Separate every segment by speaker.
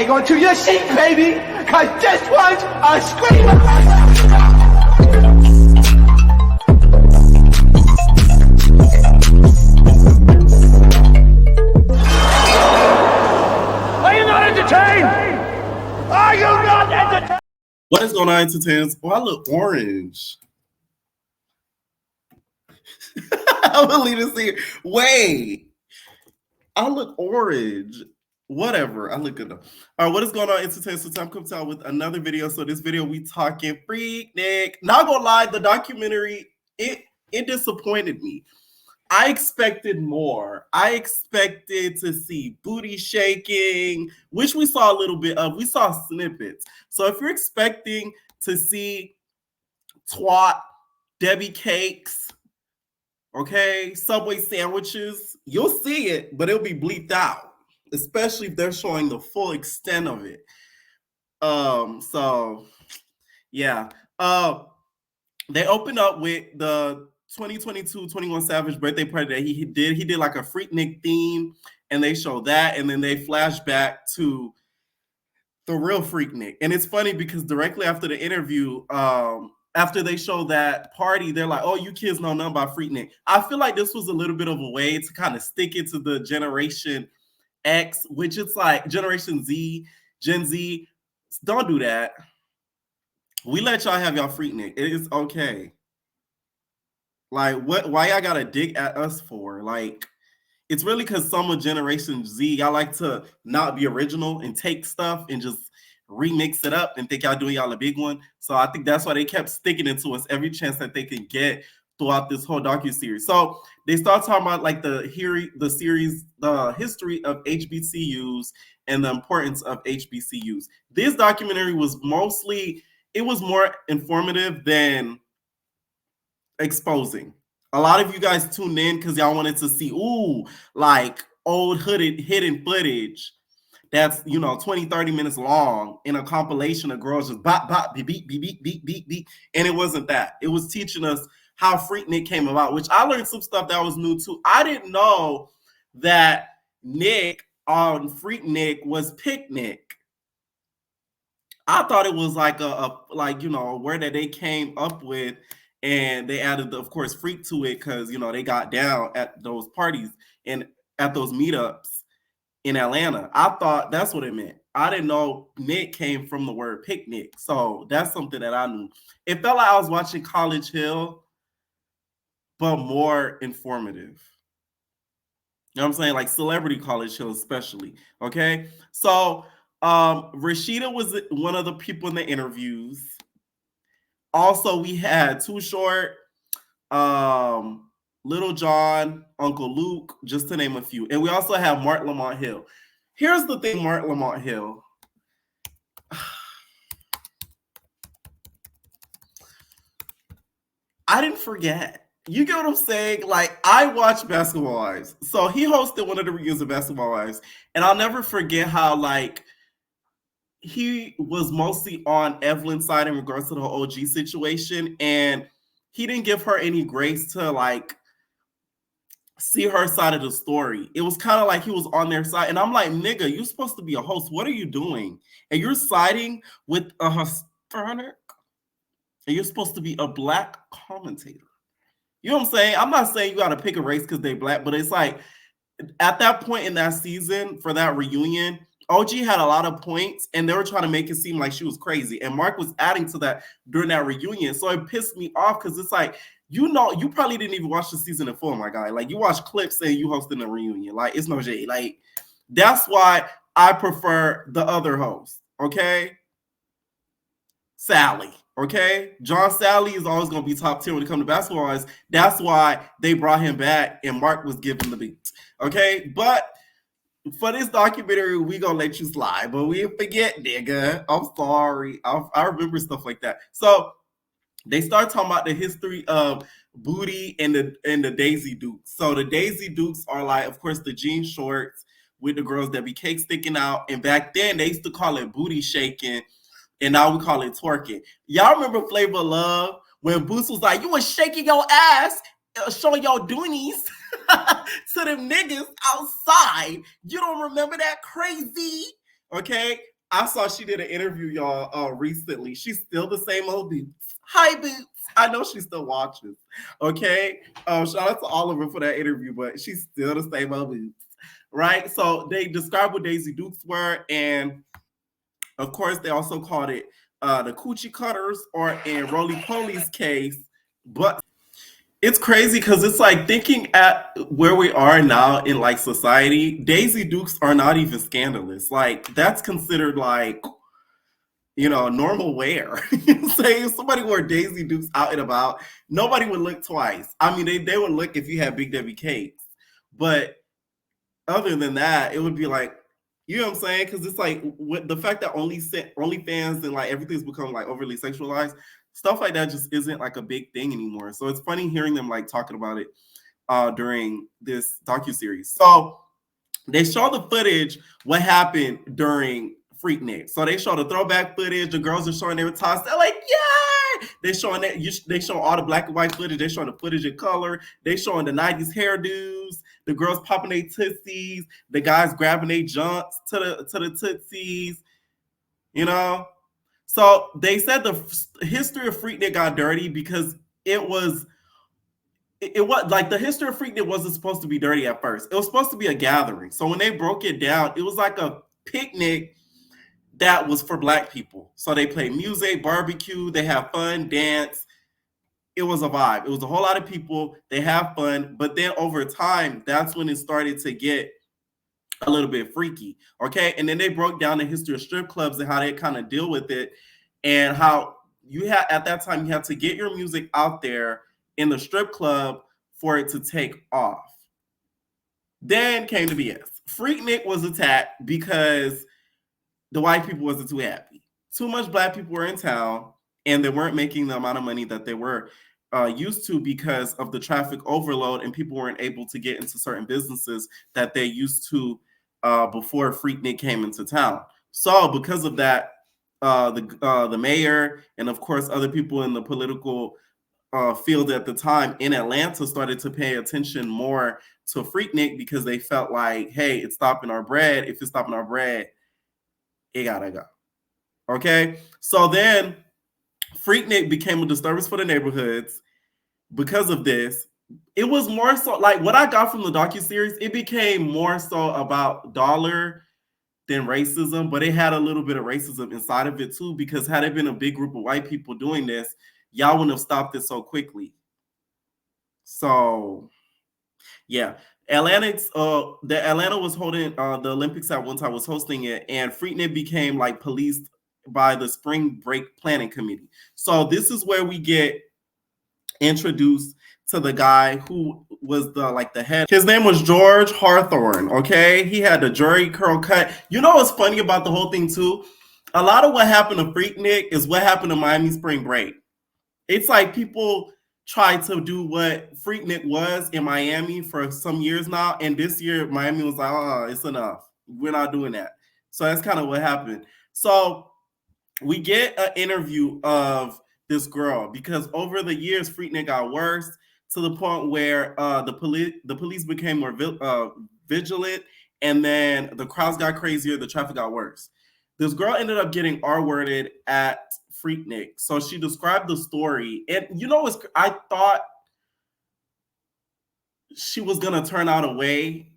Speaker 1: hang on to your seat, baby, because this one's a screamer.
Speaker 2: What is going on, entertainers? Oh, I look orange. I believe this here. Wait, I look orange. Whatever, I look good though. All right, what is going on, entertainers? So time comes out with another video. So this video we talking FreakNik. Not gonna lie, the documentary it disappointed me. I expected more. I expected to see booty shaking, which we saw a little bit of. We saw snippets. So if you're expecting to see twat, Debbie cakes, okay, Subway sandwiches, you'll see it, but it'll be bleeped out, especially if they're showing the full extent of it. So yeah. They opened up with the 2022 21 Savage birthday party that he did. He did like a FreakNik theme, and they show that, and then they flash back to the real FreakNik. And it's funny because directly after the interview, after they show that party, they're like, "Oh, you kids know nothing about FreakNik." I feel like this was a little bit of a way to kind of stick it to the Generation X, which it's like Generation Z, Gen Z. Don't do that. We let y'all have y'all FreakNik. It is okay. Like, what? Why y'all gotta dig at us for? Like, it's really because some of Generation Z, y'all like to not be original and take stuff and just remix it up and think y'all doing y'all a big one. So I think that's why they kept sticking it to us every chance that they could get throughout this whole docuseries. So they start talking about like the history of HBCUs and the importance of HBCUs. This documentary was more informative than exposing. A lot of you guys tuned in because y'all wanted to see, like old hidden footage that's 20, 30 minutes long in a compilation of girls just bop, bop, beep, beep, beep, beep, beep, beep, beep. And it wasn't that. It was teaching us how FreakNik came about, which I learned some stuff that was new too. I didn't know that Nick on FreakNik was picnic. I thought it was like a word that they came up with, and they added, of course, freak to it because they got down at those parties and at those meetups in Atlanta. I thought that's what it meant. I didn't know Nick came from the word picnic. So that's something that I knew. It felt like I was watching College Hill, but more informative. You know what I'm saying? Like Celebrity College Hill, especially. Okay. So Rashida was one of the people in the interviews. Also, we had Too Short, Little John, Uncle Luke, just to name a few. And we also have Mark Lamont Hill. Here's the thing, Mark Lamont Hill. I didn't forget. You get what I'm saying? Like, I watched Basketball Wives. So he hosted one of the reunions of Basketball Wives. And I'll never forget how, like, he was mostly on Evelyn's side in regards to the whole OG situation. And he didn't give her any grace to, like, see her side of the story. It was kind of like he was on their side. And I'm like, nigga, you're supposed to be a host. What are you doing? And you're siding with a Hispanic? And you're supposed to be a black commentator. You know what I'm saying? I'm not saying you got to pick a race because they black, but it's like at that point in that season for that reunion, OG had a lot of points and they were trying to make it seem like she was crazy. And Mark was adding to that during that reunion. So it pissed me off because it's like, you probably didn't even watch the season in full, my guy. Like, you watch clips and you hosting a reunion. Like, it's no shade. Like, that's why I prefer the other host, okay? Sally, okay? John Sally is always going to be top tier when it comes to Basketball Wives. That's why they brought him back and Mark was giving the beats, okay? But for this documentary, we going to let you slide. But we forget, nigga. I'm sorry. I remember stuff like that. So they start talking about the history of booty and the Daisy Dukes. So the Daisy Dukes are like, of course, the jean shorts with the girls that be cake sticking out. And back then, they used to call it booty shaking. And now we call it twerking. Y'all remember Flavor of Love when Boots was like, you was shaking your ass, showing your doonies to them niggas outside. You don't remember that? Crazy. Okay? I saw she did an interview, y'all, recently. She's still the same old Boots. Hi, Boots. I know she still watches. Okay. Shout out to Oliver for that interview, but she's still the same old Boots. Right? So they described what Daisy Dukes were, and of course, they also called it the Coochie Cutters, or in Roly Poly's case, but it's crazy because it's like thinking at where we are now in like society, Daisy Dukes are not even scandalous. Like that's considered like, normal wear. Say if somebody wore Daisy Dukes out and about, nobody would look twice. I mean, they would look if you had Big Debbie cakes, but other than that, it would be like, you know what I'm saying? Because it's like with the fact that OnlyFans and like everything's become like overly sexualized, stuff like that just isn't like a big thing anymore. So it's funny hearing them like talking about it during this docuseries. So they show the footage what happened during FreakNik. So they show the throwback footage. The girls are showing their toss. They're like, yeah. They showing that. They show all the black and white footage. They showing the footage in color. They showing the '90s hairdos. The girls popping their tootsies. The guys grabbing their junks to the tootsies. You know. So they said the history of FreakNik got dirty because it was like the history of FreakNik wasn't supposed to be dirty at first. It was supposed to be a gathering. So when they broke it down, it was like a picnic that was for black people. So they play music, barbecue, they have fun, dance. It was a vibe. It was a whole lot of people. They have fun, but then over time, that's when it started to get a little bit freaky. Okay, and then they broke down the history of strip clubs and how they kind of deal with it, and how you had at that time you had to get your music out there in the strip club for it to take off. Then came the BS. FreakNik was attacked because the white people wasn't too happy. Too much black people were in town, and they weren't making the amount of money that they were used to because of the traffic overload, and people weren't able to get into certain businesses that they used to before FreakNik came into town. So because of that, the mayor and of course other people in the political field at the time in Atlanta started to pay attention more to FreakNik because they felt like, hey, it's stopping our bread. If it's stopping our bread, it gotta go. Okay, so then FreakNik became a disturbance for the neighborhoods because of this. It was more so like what I got from the docuseries. It became more so about dollar than racism, but it had a little bit of racism inside of it too. Because had it been a big group of white people doing this, y'all wouldn't have stopped it so quickly. So, yeah. The Atlanta was holding the Olympics at one time, was hosting it, and FreakNik became like policed by the Spring Break Planning Committee. So this is where we get introduced to the guy who was the head. His name was George Hawthorne. Okay, he had the Jerry curl cut. You know what's funny about the whole thing too? A lot of what happened to FreakNik is what happened to Miami Spring Break. It's like people tried to do what FreakNik was in Miami for some years now, and this year Miami was like, "Oh, it's enough. We're not doing that." So that's kind of what happened. So we get an interview of this girl because over the years FreakNik got worse to the point where the police became more vigilant, and then the crowds got crazier, the traffic got worse. This girl ended up getting R-worded at FreakNik. So she described the story, and I thought she was gonna turn out a way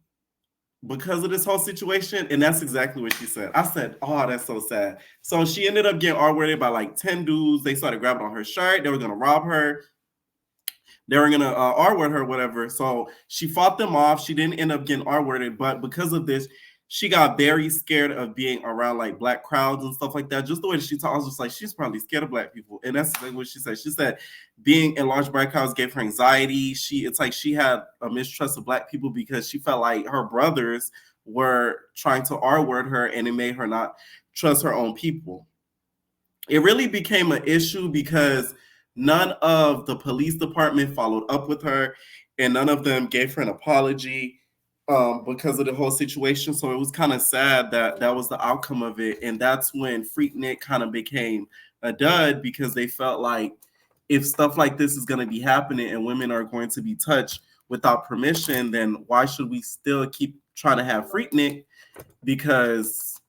Speaker 2: because of this whole situation, and that's exactly what she said. I said, "Oh, that's so sad." So she ended up getting R-worded by like 10 dudes. They started grabbing on her shirt. They were gonna rob her. They were gonna R-word her, whatever. So she fought them off. She didn't end up getting R-worded, but because of this, she got very scared of being around like black crowds and stuff like that. Just the way she talked, I was just like, she's probably scared of black people. And that's exactly what she said. She said being in large black crowds gave her anxiety. It's like she had a mistrust of black people because she felt like her brothers were trying to R-word her, and it made her not trust her own people. It really became an issue because none of the police department followed up with her, and none of them gave her an apology because of the whole situation. So it was kind of sad that that was the outcome of it. And that's when FreakNik kind of became a dud, because they felt like if stuff like this is going to be happening and women are going to be touched without permission, then why should we still keep trying to have FreakNik? Because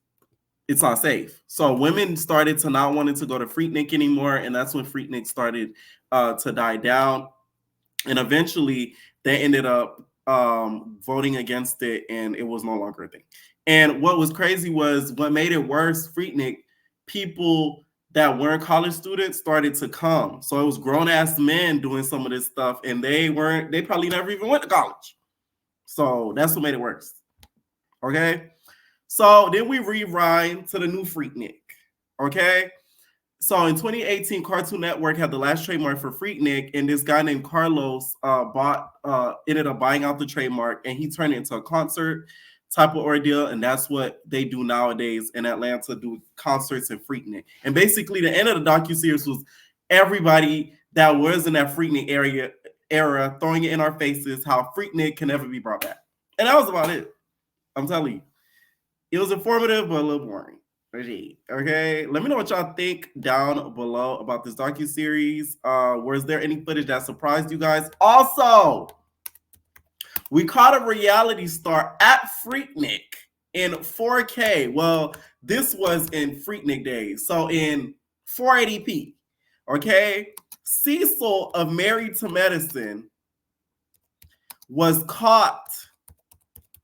Speaker 2: it's not safe. So women started to not wanting to go to FreakNik anymore, and that's when FreakNik started to die down. And eventually, they ended up voting against it, and it was no longer a thing. And what was crazy was what made it worse. FreakNik, people that weren't college students started to come. So it was grown ass men doing some of this stuff, and they probably never even went to college. So that's what made it worse. Okay. So then we rewind to the new FreakNik. Okay. So in 2018, Cartoon Network had the last trademark for FreakNik, and this guy named Carlos ended up buying out the trademark, and he turned it into a concert type of ordeal, and that's what they do nowadays in Atlanta, do concerts in FreakNik. And basically, the end of the docuseries was everybody that was in that FreakNik era throwing it in our faces how FreakNik can never be brought back. And that was about it. I'm telling you. It was informative, but a little boring. Okay, let me know what y'all think down below about this docuseries. Was there any footage that surprised you guys? Also, we caught a reality star at FreakNik in 4K. Well, this was in FreakNik days, so in 480p. Okay, Cecil of Married to Medicine was caught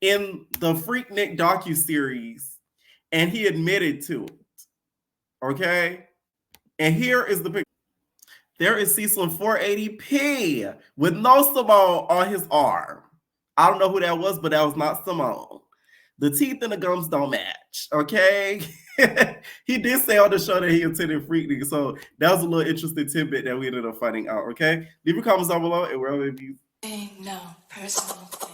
Speaker 2: in the FreakNik docuseries, and he admitted to it. Okay, and here is the picture. There is Cecil in 480p with no Simone on his arm. I don't know who that was, but that was not Simone. The teeth and the gums don't match. Okay, he did say on the show that he attended FreakNik, so that was a little interesting tidbit that we ended up finding out. Okay, leave your comments down below and wherever you.
Speaker 3: No personal thing.